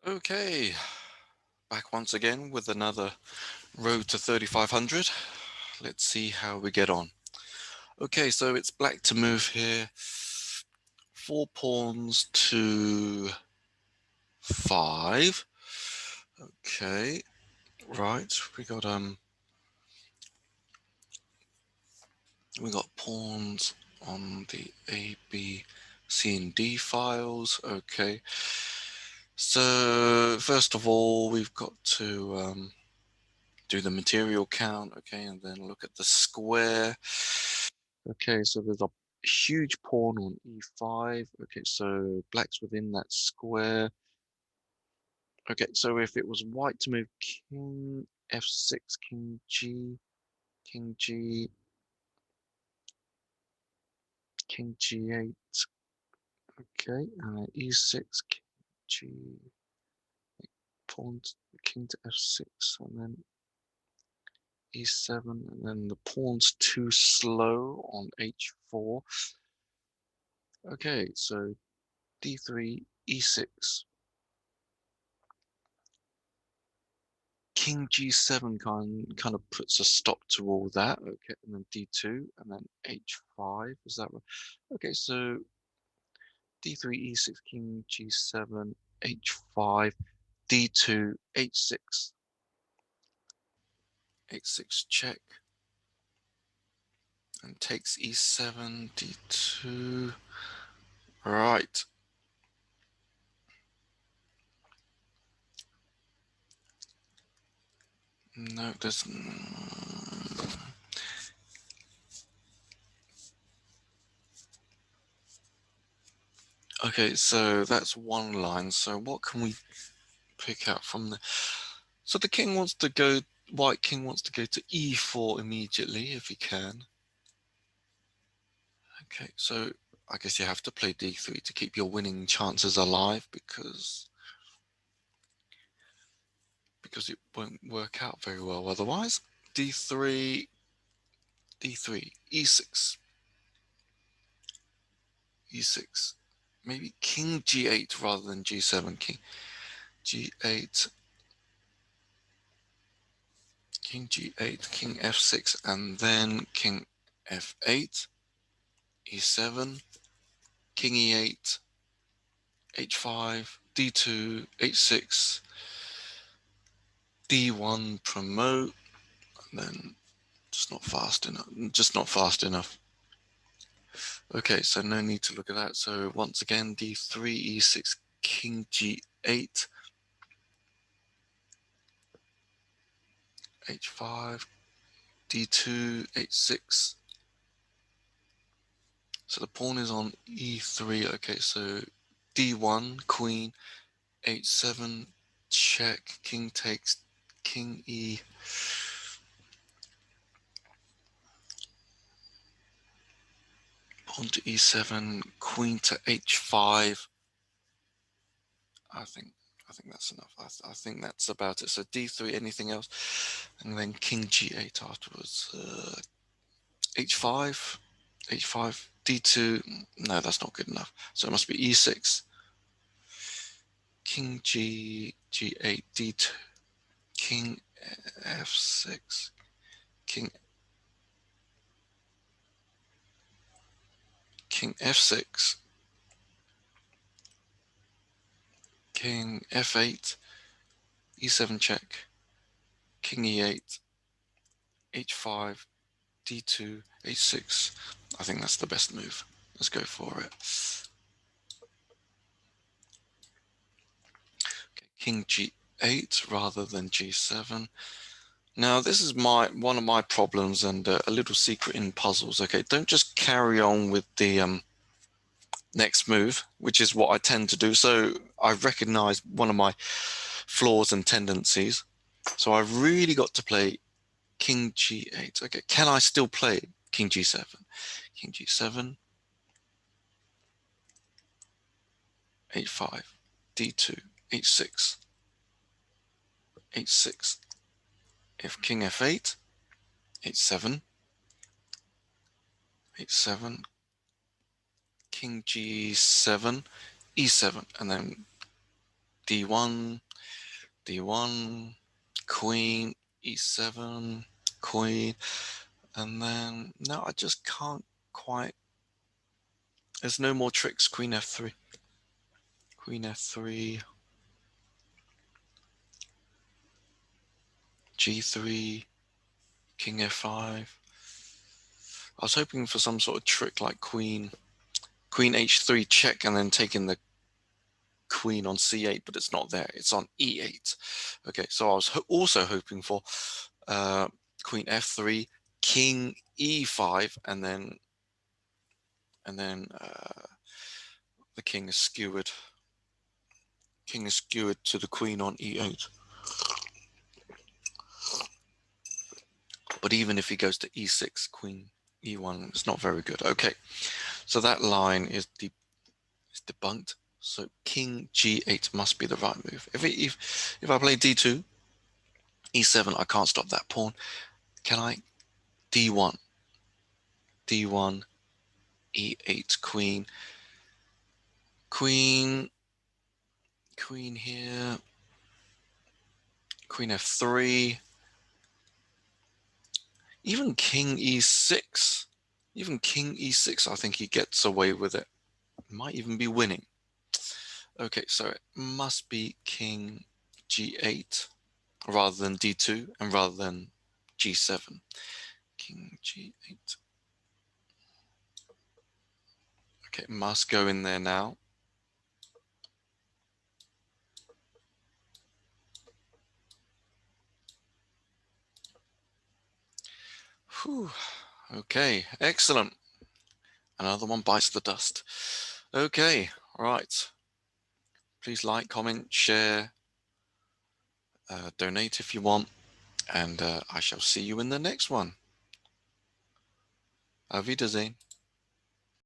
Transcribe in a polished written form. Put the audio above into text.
Okay, back once again with another Road to 3500. Let's see how we get on. Okay, so it's black to move here. 4 pawns to 5. Okay, right. We got pawns on the A, B, C, and D files. Okay. So first of all, we've got to do the material count, okay, and then look at the square. Okay, so there's a huge pawn on e5. Okay, so black's within that square. Okay, so if it was white to move king f6, king g, king g, king g8. Okay, e6, king g, pawn, king to f6, and then e7, and then the pawn's too slow on h4. Okay, so d3, e6, king g7 kind of puts a stop to all that. Okay, and then d2, and then h5. Is that right? Okay, so d3, e6, king g7, h5, d2, h6, h6 check, and takes e7, d2. Right. No, there's. Okay, so that's one line. So what can we pick out from the? So the king wants to go. White king wants to go to e4 immediately if he can. Okay, so I guess you have to play d3 to keep your winning chances alive because it won't work out very well otherwise. d3, d3, e6, e6. Maybe king g8 rather than g7. King g8, king g8, king f6, and then king f8, e7, king e8, h5, d2, h6, d1 promote, and then just not fast enough. Just not fast enough. Okay, so no need to look at that. So once again, d3, e6, king g8, h5, d2, h6. So the pawn is on e3. Okay, so d1, queen, h7, check, king takes, king e. Pawn to e7, queen to h5. I think that's enough. I think that's about it. So d3, anything else, and then king g8 afterwards. H5, h5, d2. No, that's not good enough. So it must be e6, king g8, d2, king f6, king f6, king f8, e7 check, king e8, h5, d2, h6. I think that's the best move. Let's go for it. Okay, king g8 rather than g7. Now, this is one of my problems and a little secret in puzzles. Okay, don't just carry on with the next move, which is what I tend to do. So I recognize one of my flaws and tendencies. So I've really got to play king g8. Okay, can I still play king g7? King g7, h5, d2, h6, h6. If king f8, h7, h7, king g7, e7, and then D1, D1, queen, E7, queen, and then, no, I just can't quite, there's no more tricks. Queen F3, Queen F3, G3, King F5. I was hoping for some sort of trick like Queen H3 check and then taking the Queen on C8, but it's not there. It's on E8. Okay, so I was also hoping for Queen F3, King E5, and then the King is skewered. King is skewered to the Queen on E8. But even if he goes to E6, Queen E1, it's not very good. Okay, so that line is debunked. So King G8 must be the right move. If I play D2, E7, I can't stop that pawn. Can I? D1, D1, E8, Queen, Queen, Queen here, Queen F3, even King E6, even King E6. I think he gets away with it. Might even be winning. Okay, so it must be King G8 rather than D2 and rather than G7. King G8. Okay, must go in there now. Whew. Okay, excellent. Another one bites the dust. Okay, right. Please like, comment, share, donate if you want, and I shall see you in the next one. Auf Wiedersehen.